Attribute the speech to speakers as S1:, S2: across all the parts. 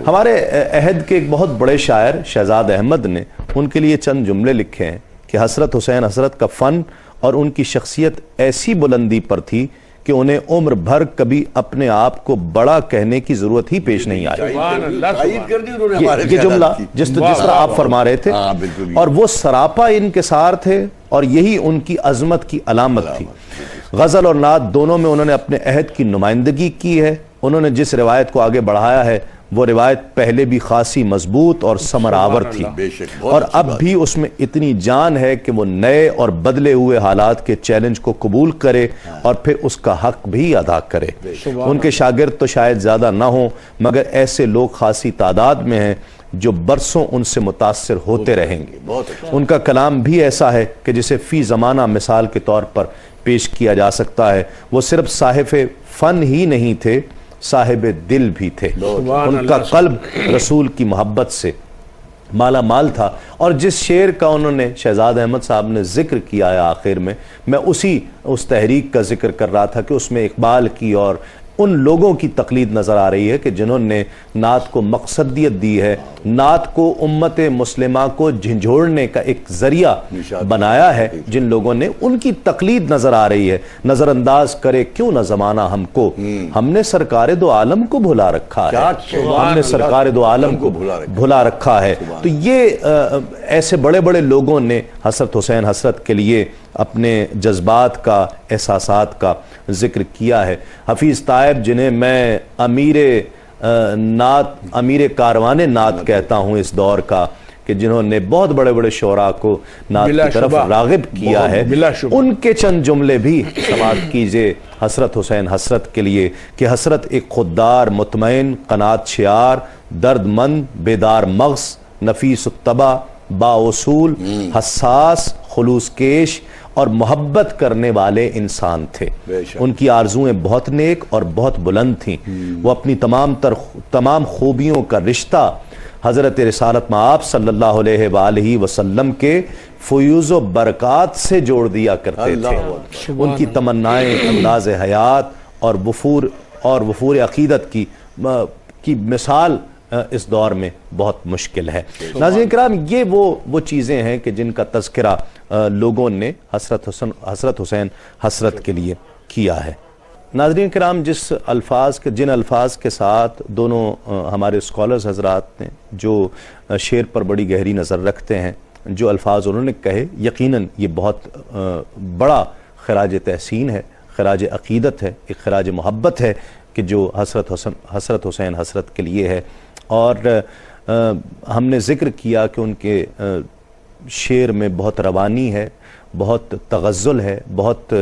S1: ہمارے عہد کے ایک بہت بڑے شاعر شہزاد احمد نے ان کے لیے چند جملے لکھے ہیں کہ حسرت حسین حسرت کا فن اور ان کی شخصیت ایسی بلندی پر تھی کہ انہیں عمر بھر کبھی اپنے آپ کو بڑا کہنے کی ضرورت ہی پیش نہیں آئی۔ یہ جملہ جس طرح آپ فرما رہے تھے، اور وہ سراپا انکسار تھے اور یہی ان کی عظمت کی علامت تھی۔ غزل اور نعت دونوں میں انہوں نے اپنے عہد کی نمائندگی کی ہے۔ انہوں نے جس روایت کو آگے بڑھایا ہے وہ روایت پہلے بھی خاصی مضبوط اور ثمر آور تھی، اور اب بھی اس میں اتنی جان ہے کہ وہ نئے اور بدلے ہوئے حالات کے چیلنج کو قبول کرے اور پھر اس کا حق بھی ادا کرے۔ ان کے شاگرد تو شاید زیادہ نہ ہوں، مگر ایسے لوگ خاصی تعداد میں ہیں جو برسوں ان سے متاثر ہوتے رہیں گے۔ ان کا کلام بھی ایسا ہے کہ جسے فی زمانہ مثال کے طور پر پیش کیا جا سکتا ہے۔ وہ صرف صاحب فن ہی نہیں تھے، صاحب دل بھی تھے۔ ان کا قلب رسول کی محبت سے مالا مال تھا، اور جس شعر کا انہوں نے شہزاد احمد صاحب نے ذکر کیا ہے آخر میں اس تحریک کا ذکر کر رہا تھا کہ اس میں اقبال کی اور ان لوگوں کی تقلید نظر آ رہی ہے کہ جنہوں نے نعت کو مقصدیت دی ہے، نعت کو امت مسلمہ کو جھنجھوڑنے کا ایک ذریعہ بنایا ہے، جن لوگوں نے ان کی تقلید نظر آ رہی ہے۔ نظر انداز کرے کیوں نہ زمانہ ہم کو، ہم نے سرکار دو عالم کو بھلا رکھا ہے، ہم نے سرکار دو عالم کو بھلا رکھا ہے۔ تو یہ ایسے بڑے بڑے لوگوں نے حسرت حسین حسرت کے لیے اپنے جذبات کا، احساسات کا ذکر کیا ہے۔ حفیظ طائب جنہیں میں امیر کاروان نعت کہتا ہوں اس دور کا، کہ جنہوں نے بہت بڑے بڑے شعراء کو نعت کی طرف راغب کیا ہے، ان کے چند جملے بھی سماعت کیجئے حسرت حسین حسرت کے لیے کہ حسرت ایک خوددار مطمئن قناعت شعار، درد مند بیدار مغز، نفیس الطبع با اصول، حساس خلوص کیش اور محبت کرنے والے انسان تھے۔ ان کی آرزویں بہت نیک اور بہت بلند تھیں۔ وہ اپنی تمام خوبیوں کا رشتہ حضرت رسالت مآب صلی اللہ علیہ وآلہ وسلم کے فیوز و برکات سے جوڑ دیا کرتے تھے۔ ان کی تمنائیں، انداز حیات اور وفور عقیدت کی مثال اس دور میں بہت مشکل ہے۔ ناظرین کرام، یہ وہ چیزیں ہیں کہ جن کا تذکرہ لوگوں نے حسرت حسین حسرت کے لیے کیا ہے۔ ناظرین کرام، جن الفاظ کے ساتھ دونوں ہمارے اسکالرز حضرات نے جو شعر پر بڑی گہری نظر رکھتے ہیں، جو الفاظ انہوں نے کہے، یقیناً یہ بہت بڑا خراج تحسین ہے، خراج عقیدت ہے، ایک خراج محبت ہے کہ جو حسرت حسین حسرت کے لیے ہے۔ اور ہم نے ذکر کیا کہ ان کے شعر میں بہت روانی ہے، بہت تغزل ہے، بہت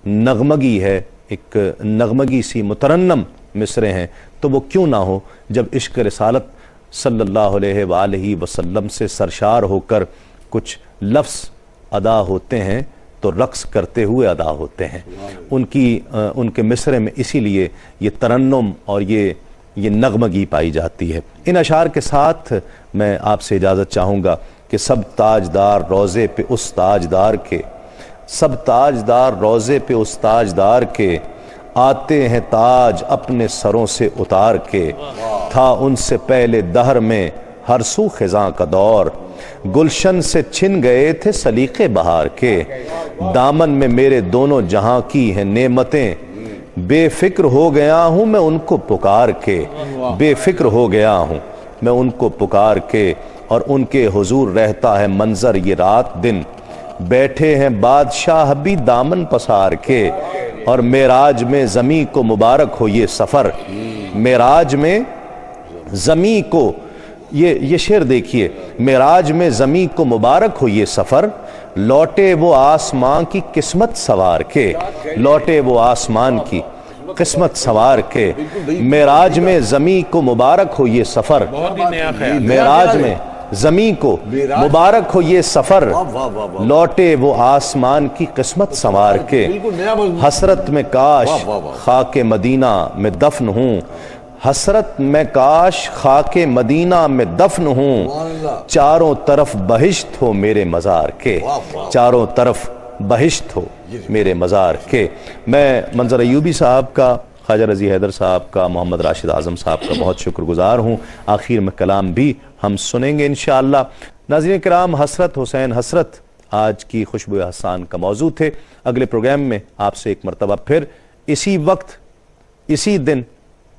S1: نغمگی ہے، ایک نغمگی سی مترنم مصرے ہیں۔ تو وہ کیوں نہ ہو جب عشق رسالت صلی اللہ علیہ وآلہ وسلم سے سرشار ہو کر کچھ لفظ ادا ہوتے ہیں تو رقص کرتے ہوئے ادا ہوتے ہیں۔ ان کے مصرے میں اسی لیے یہ ترنم اور یہ نغمگی پائی جاتی ہے۔ ان اشعار کے ساتھ میں آپ سے اجازت چاہوں گا کہ سب تاجدار روضے پہ اس تاجدار کے، سب تاجدار روضے پہ اس تاجدار کے، آتے ہیں تاج اپنے سروں سے اتار کے، تھا ان سے پہلے دہر میں ہر سو خزاں کا دور، گلشن سے چھن گئے تھے سلیقے بہار کے، دامن میں میرے دونوں جہاں کی ہیں نعمتیں، بے فکر ہو گیا ہوں میں ان کو پکار کے، بے فکر ہو گیا ہوں میں ان کو پکار کے، اور ان کے حضور رہتا ہے منظر یہ رات دن، بیٹھے ہیں بادشاہ بھی دامن پسار کے، اور معراج میں زمیں کو مبارک ہو یہ سفر، معراج میں زمیں کو، یہ شعر دیکھیے، معراج میں زمیں کو مبارک ہو یہ سفر، لوٹے وہ آسمان کی قسمت سوار کے، لوٹے وہ آسمان کی قسمت سوار کے، معراج میں زمیں کو مبارک ہو یہ سفر، معراج میں زمیں کو مبارک ہو یہ سفر، لوٹے وہ آسمان کی قسمت سوار کے، حسرت میں کاش خاک مدینہ میں دفن ہوں، حسرت میں کاش خاک مدینہ میں دفن ہوں، چاروں طرف بہشت ہو میرے مزار کے، چاروں طرف بہشت ہو میرے مزار کے۔ میں منظر ایوبی صاحب کا خواجہ رضی حیدر صاحب کا، محمد راشد اعظم صاحب کا بہت شکر گزار ہوں۔ آخر میں کلام بھی ہم سنیں گے انشاءاللہ۔ ناظرین کرام، حسرت حسین حسرت آج کی خوشبو حسان کا موضوع تھے۔ اگلے پروگرام میں آپ سے ایک مرتبہ پھر اسی وقت اسی دن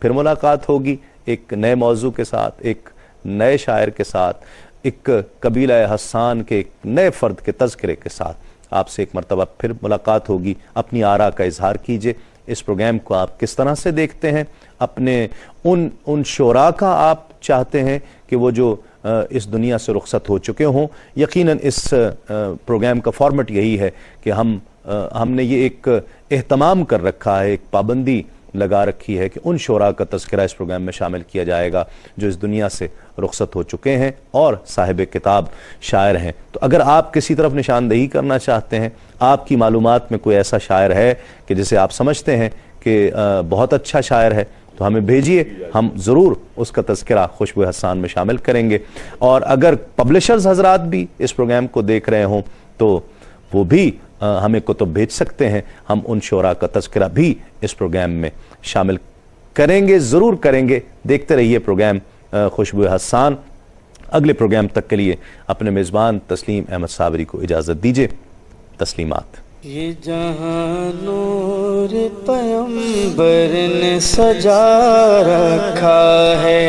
S1: پھر ملاقات ہوگی، ایک نئے موضوع کے ساتھ، ایک نئے شاعر کے ساتھ، ایک قبیلہ حسان کے ایک نئے فرد کے تذکرے کے ساتھ آپ سے ایک مرتبہ پھر ملاقات ہوگی۔ اپنی آراء کا اظہار کیجئے، اس پروگرام کو آپ کس طرح سے دیکھتے ہیں، اپنے ان شعراء کا آپ چاہتے ہیں کہ وہ جو اس دنیا سے رخصت ہو چکے ہوں۔ یقیناً اس پروگرام کا فارمیٹ یہی ہے کہ ہم نے یہ ایک اہتمام کر رکھا ہے، ایک پابندی لگا رکھی ہے کہ ان شعراء کا تذکرہ اس پروگرام میں شامل کیا جائے گا جو اس دنیا سے رخصت ہو چکے ہیں اور صاحب کتاب شاعر ہیں۔ تو اگر آپ کسی طرف نشاندہی کرنا چاہتے ہیں، آپ کی معلومات میں کوئی ایسا شاعر ہے کہ جسے آپ سمجھتے ہیں کہ بہت اچھا شاعر ہے، تو ہمیں بھیجئے، ہم ضرور اس کا تذکرہ خوشبو حسان میں شامل کریں گے۔ اور اگر پبلشرز حضرات بھی اس پروگرام کو دیکھ رہے ہوں تو وہ بھی ہمیں کتب بھیج سکتے ہیں، ہم ان شعراء کا تذکرہ بھی اس پروگرام میں شامل کریں گے، ضرور کریں گے۔ دیکھتے رہیے پروگرام خوشبو حسان۔ اگلے پروگرام تک کے لیے اپنے میزبان تسلیم احمد صابری کو اجازت دیجیے۔ تسلیمات۔
S2: یہ جہاں نور پیغمبر نے سجا رکھا ہے،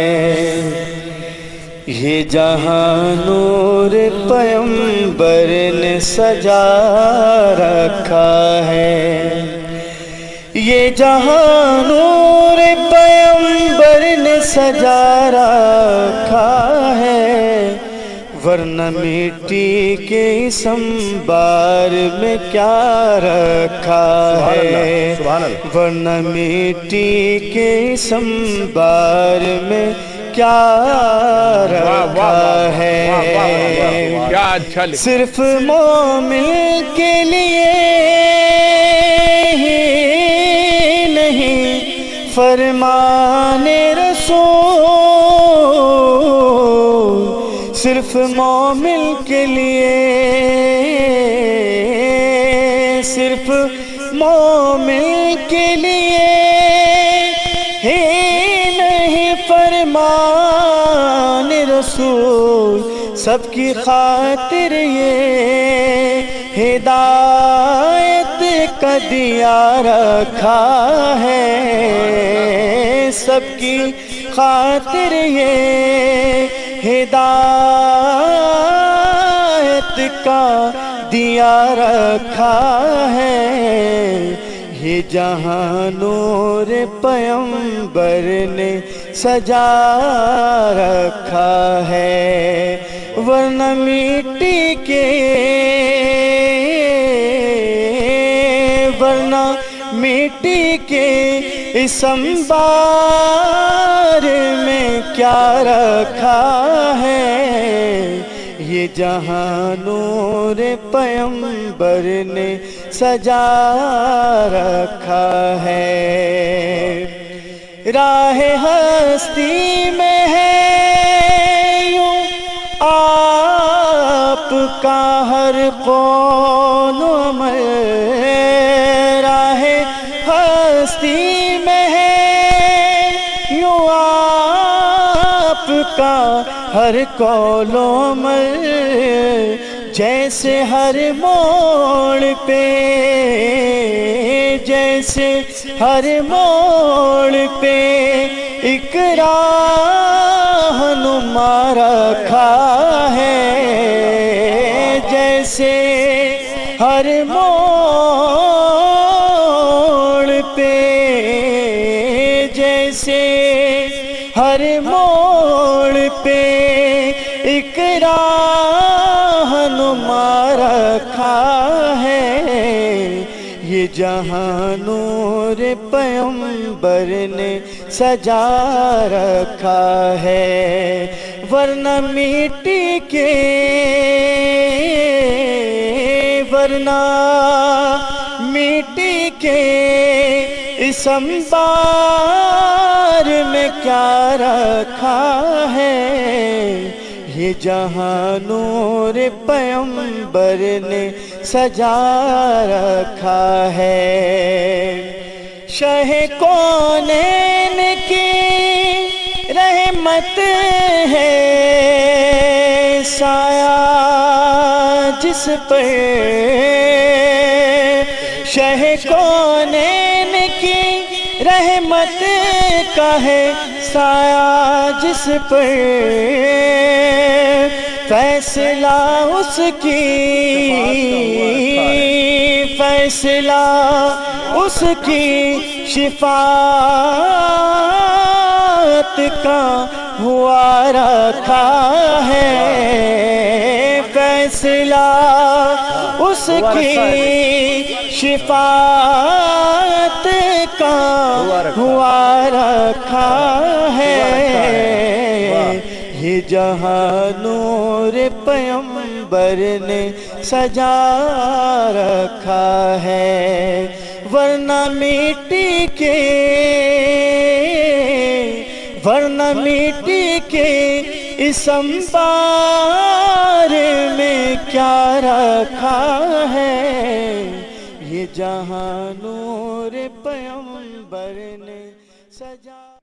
S2: یہ جہاں نور پیغمبر نے سجا رکھا ہے، یہ جہاں نور پیغمبر نے سجا رکھا ہے، ورنہ مٹی کے اس انبار میں کیا رکھا ہے، ورنہ مٹی کے اس انبار میں کیا رکھا ہے، صرف مومن کے لیے ہی نہیں فرمان رسول، صرف مومن کے لیے، صرف مومن کے لیے ہی نہیں فرمان رسول، سب کی خاطر یہ ہدایت کا دیا رکھا ہے، سب کی خاطر یہ ہدایت کا دیا رکھا ہے، یہ جہاں نور پیغمبر نے سجا رکھا ہے، ورنہ مٹی کے، ورنہ مٹی کے اس انبار میں کیا رکھا ہے، یہ جہاں نور پیغمبر نے سجا رکھا ہے، راہ ہستی میں ہے یوں آپ کا ہر قول و عمل، راہ ہستی میں ہے یوں آپ کا ہر قول و عمل، جیسے ہر موڑ پہ، جیسے ہر موڑ پہ ایک راہنما رکھا ہے، جیسے ہر موڑ پہ، جیسے ہر موڑ پہ ایک راہنما رکھا ہے، یہ جہاں نور پیغمبر نے سجا رکھا ہے، ورنہ مٹی کے، ورنہ مٹی کے اس انبار میں کیا رکھا ہے، یہ جہاں نور پیغمبر نے سجا رکھا ہے، شہ کونین کی رحمت ہے سایہ جس پر، شہ کونین کی رحمت کا ہے سایہ جس پر، فیصلہ اس کی، فیصلہ اس کی شفاعت کا ہوا رکھا ہے، فیصلہ اس کی شفاعت کا ہوا رکھا ہے، یہ جہاں نور پیغمبر نے سجا رکھا ہے، ورنہ مٹی کے اس انبار میں کیا رکھا ہے، یہ جہاں نور پیغمبر نے سجا